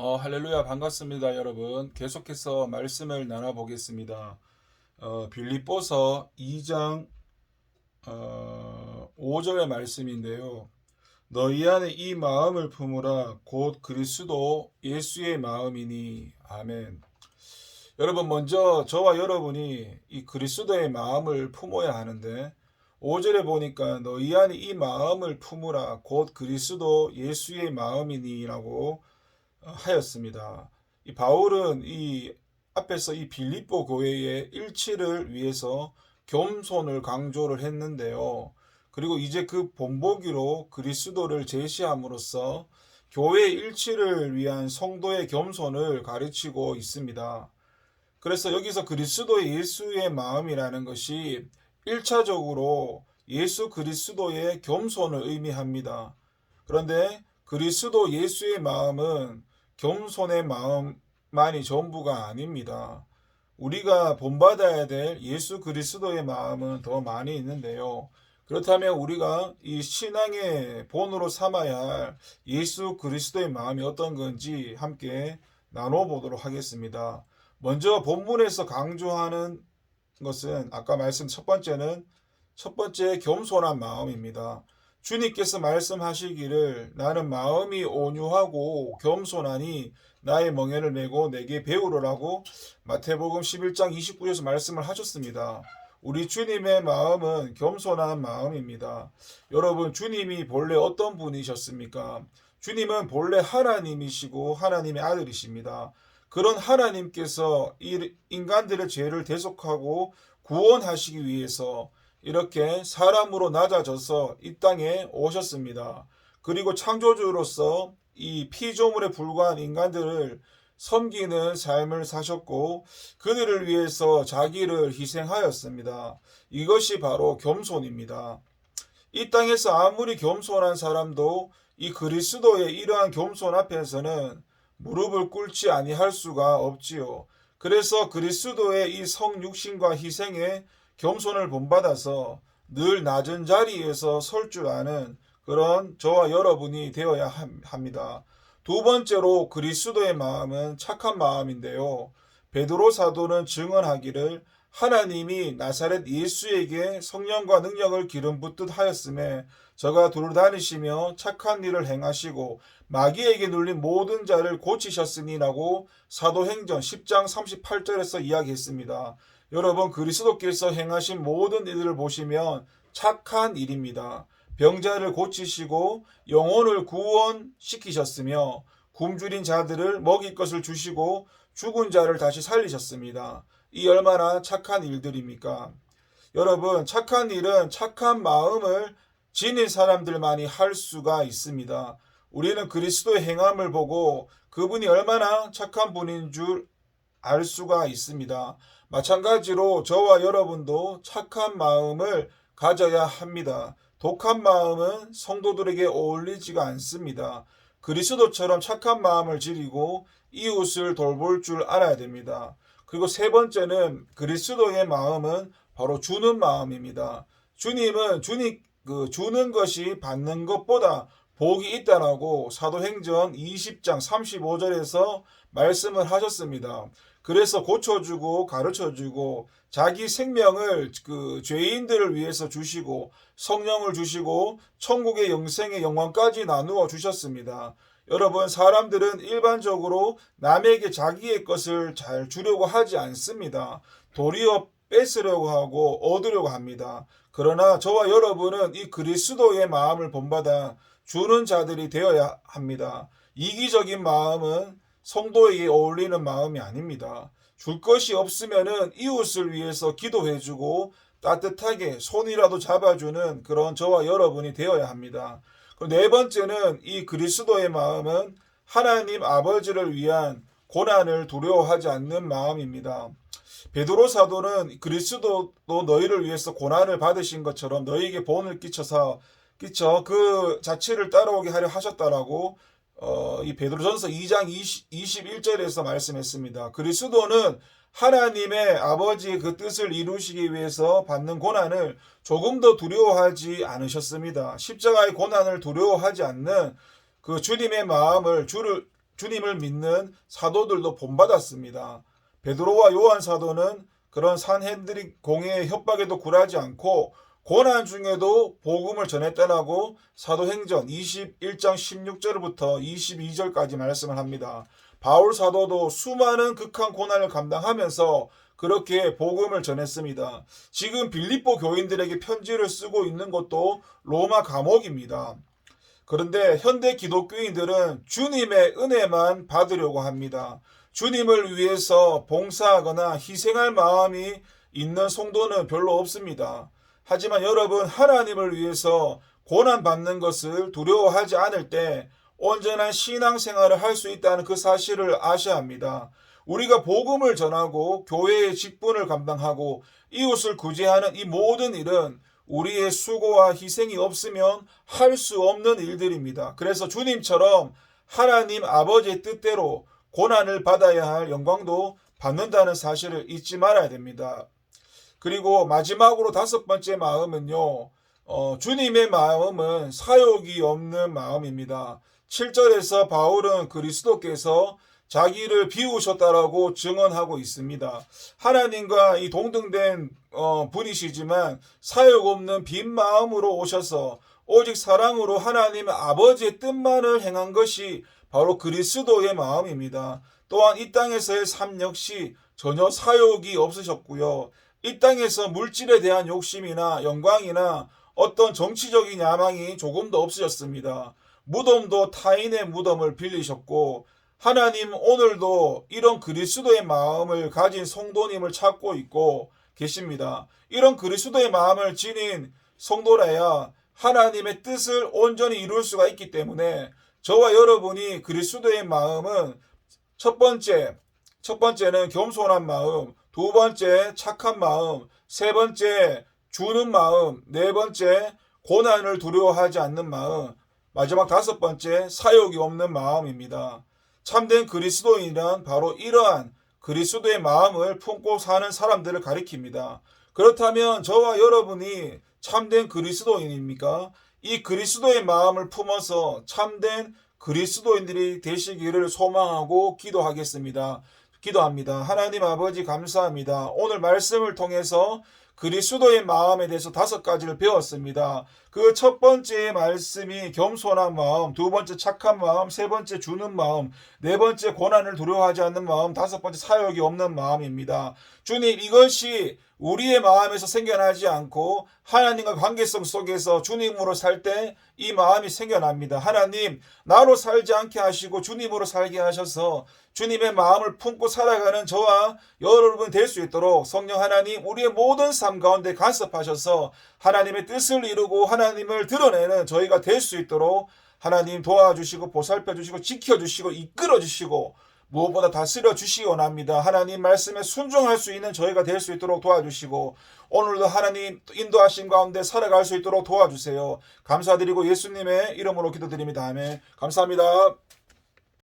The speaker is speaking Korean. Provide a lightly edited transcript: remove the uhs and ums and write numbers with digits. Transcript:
할렐루야 반갑습니다 여러분. 계속해서 말씀을 나눠보겠습니다. 빌립보서 2장 5절의 말씀인데요. 너희 안에 이 마음을 품으라 곧 그리스도 예수의 마음이니. 아멘. 여러분, 먼저 저와 여러분이 이 그리스도의 마음을 품어야 하는데 5절에 보니까 너희 안에 이 마음을 품으라 곧 그리스도 예수의 마음이니 라고 하였습니다. 이 바울은 이 앞에서 이 빌립보 교회의 일치를 위해서 겸손을 강조를 했는데요. 그리고 이제 그 본보기로 그리스도를 제시함으로써 교회의 일치를 위한 성도의 겸손을 가르치고 있습니다. 그래서 여기서 그리스도의 예수의 마음이라는 것이 1차적으로 예수 그리스도의 겸손을 의미합니다. 그런데 그리스도 예수의 마음은 겸손의 마음만이 전부가 아닙니다. 우리가 본받아야 될 예수 그리스도의 마음은 더 많이 있는데요. 그렇다면 우리가 이 신앙의 본으로 삼아야 할 예수 그리스도의 마음이 어떤 건지 함께 나눠보도록 하겠습니다. 먼저 본문에서 강조하는 것은 아까 말씀 첫 번째 겸손한 마음입니다. 주님께서 말씀하시기를 나는 마음이 온유하고 겸손하니 나의 멍에를 메고 내게 배우라고 마태복음 11장 29절에서 말씀을 하셨습니다. 우리 주님의 마음은 겸손한 마음입니다. 여러분, 주님이 본래 어떤 분이셨습니까? 주님은 본래 하나님이시고 하나님의 아들이십니다. 그런 하나님께서 인간들의 죄를 대속하고 구원하시기 위해서 이렇게 사람으로 낮아져서 이 땅에 오셨습니다. 그리고 창조주로서 이 피조물에 불과한 인간들을 섬기는 삶을 사셨고 그들을 위해서 자기를 희생하였습니다. 이것이 바로 겸손입니다. 이 땅에서 아무리 겸손한 사람도 이 그리스도의 이러한 겸손 앞에서는 무릎을 꿇지 아니할 수가 없지요. 그래서 그리스도의 이 성육신과 희생에 겸손을 본받아서 늘 낮은 자리에서 설 줄 아는 그런 저와 여러분이 되어야 합니다. 두 번째로 그리스도의 마음은 착한 마음인데요. 베드로 사도는 증언하기를 하나님이 나사렛 예수에게 성령과 능력을 기름 붓듯 하였음에 저가 두루다니시며 착한 일을 행하시고 마귀에게 눌린 모든 자를 고치셨으니라고 사도행전 10장 38절에서 이야기했습니다. 여러분, 그리스도께서 행하신 모든 일들을 보시면 착한 일입니다. 병자를 고치시고 영혼을 구원시키셨으며 굶주린 자들을 먹일 것을 주시고 죽은 자를 다시 살리셨습니다. 이 얼마나 착한 일들입니까? 여러분, 착한 일은 착한 마음을 지닌 사람들만이 할 수가 있습니다. 우리는 그리스도의 행함을 보고 그분이 얼마나 착한 분인 줄 알 수가 있습니다. 마찬가지로 저와 여러분도 착한 마음을 가져야 합니다. 독한 마음은 성도들에게 어울리지가 않습니다. 그리스도처럼 착한 마음을 지니고 이웃을 돌볼 줄 알아야 됩니다. 그리고 세 번째는 그리스도의 마음은 바로 주는 마음입니다. 주님은 주는 것이 받는 것보다 복이 있다라고 사도행전 20장 35절에서 말씀을 하셨습니다. 그래서 고쳐주고 가르쳐주고 자기 생명을 죄인들을 위해서 주시고 성령을 주시고 천국의 영생의 영광까지 나누어 주셨습니다. 여러분, 사람들은 일반적으로 남에게 자기의 것을 잘 주려고 하지 않습니다. 도리어 뺏으려고 하고 얻으려고 합니다. 그러나 저와 여러분은 이 그리스도의 마음을 본받아 주는 자들이 되어야 합니다. 이기적인 마음은 성도에게 어울리는 마음이 아닙니다. 줄 것이 없으면은 이웃을 위해서 기도해주고 따뜻하게 손이라도 잡아주는 그런 저와 여러분이 되어야 합니다. 네 번째는 이 그리스도의 마음은 하나님 아버지를 위한 고난을 두려워하지 않는 마음입니다. 베드로 사도는 그리스도도 너희를 위해서 고난을 받으신 것처럼 너희에게 본을 끼쳐 그 자체를 따라오게 하려 하셨다라고 이 베드로전서 2장 21절에서 말씀했습니다. 그리스도는 하나님의 아버지의 그 뜻을 이루시기 위해서 받는 고난을 조금 더 두려워하지 않으셨습니다. 십자가의 고난을 두려워하지 않는 그 주님의 마음을 주님을 믿는 사도들도 본받았습니다. 베드로와 요한 사도는 그런 산헤드린 공회의 협박에도 굴하지 않고 고난 중에도 복음을 전했다라고 사도행전 21장 16절부터 22절까지 말씀을 합니다. 바울 사도도 수많은 극한 고난을 감당하면서 그렇게 복음을 전했습니다. 지금 빌립보 교인들에게 편지를 쓰고 있는 것도 로마 감옥입니다. 그런데 현대 기독교인들은 주님의 은혜만 받으려고 합니다. 주님을 위해서 봉사하거나 희생할 마음이 있는 성도는 별로 없습니다. 하지만 여러분, 하나님을 위해서 고난받는 것을 두려워하지 않을 때 온전한 신앙생활을 할 수 있다는 그 사실을 아셔야 합니다. 우리가 복음을 전하고 교회의 직분을 감당하고 이웃을 구제하는 이 모든 일은 우리의 수고와 희생이 없으면 할 수 없는 일들입니다. 그래서 주님처럼 하나님 아버지의 뜻대로 고난을 받아야 할 영광도 받는다는 사실을 잊지 말아야 됩니다. 그리고 마지막으로 5번째 마음은요, 주님의 마음은 사욕이 없는 마음입니다. 7절에서 바울은 그리스도께서 자기를 비우셨다라고 증언하고 있습니다. 하나님과 이 동등된 분이시지만 사욕 없는 빈 마음으로 오셔서 오직 사랑으로 하나님 아버지의 뜻만을 행한 것이 바로 그리스도의 마음입니다. 또한 이 땅에서의 삶 역시 전혀 사욕이 없으셨고요. 이 땅에서 물질에 대한 욕심이나 영광이나 어떤 정치적인 야망이 조금도 없으셨습니다. 무덤도 타인의 무덤을 빌리셨고, 하나님 오늘도 이런 그리스도의 마음을 가진 성도님을 찾고 있고 계십니다. 이런 그리스도의 마음을 지닌 성도라야 하나님의 뜻을 온전히 이룰 수가 있기 때문에 저와 여러분이 그리스도의 마음은 첫 번째는 겸손한 마음, 두 번째 착한 마음, 세 번째 주는 마음, 네 번째 고난을 두려워하지 않는 마음, 마지막 5번째 사욕이 없는 마음입니다. 참된 그리스도인이란 바로 이러한 그리스도의 마음을 품고 사는 사람들을 가리킵니다. 그렇다면 저와 여러분이 참된 그리스도인입니까? 이 그리스도의 마음을 품어서 참된 그리스도인들이 되시기를 소망하고 기도합니다. 하나님 아버지 감사합니다. 오늘 말씀을 통해서 그리스도의 마음에 대해서 5가지를 배웠습니다. 그 첫 번째 말씀이 겸손한 마음, 두 번째 착한 마음, 세 번째 주는 마음, 네 번째 고난을 두려워하지 않는 마음, 5번째 사욕이 없는 마음입니다. 주님, 이것이 우리의 마음에서 생겨나지 않고 하나님과 관계성 속에서 주님으로 살 때 이 마음이 생겨납니다. 하나님, 나로 살지 않게 하시고 주님으로 살게 하셔서 주님의 마음을 품고 살아가는 저와 여러분 될 수 있도록 성령 하나님 우리의 모든 삶 가운데 간섭하셔서 하나님의 뜻을 이루고 하나님을 드러내는 저희가 될 수 있도록 하나님 도와주시고 보살펴주시고 지켜주시고 이끌어주시고 무엇보다 다스려 주시기 원합니다. 하나님 말씀에 순종할 수 있는 저희가 될 수 있도록 도와주시고 오늘도 하나님 인도하심 가운데 살아갈 수 있도록 도와주세요. 감사드리고 예수님의 이름으로 기도드립니다. 아멘. 감사합니다.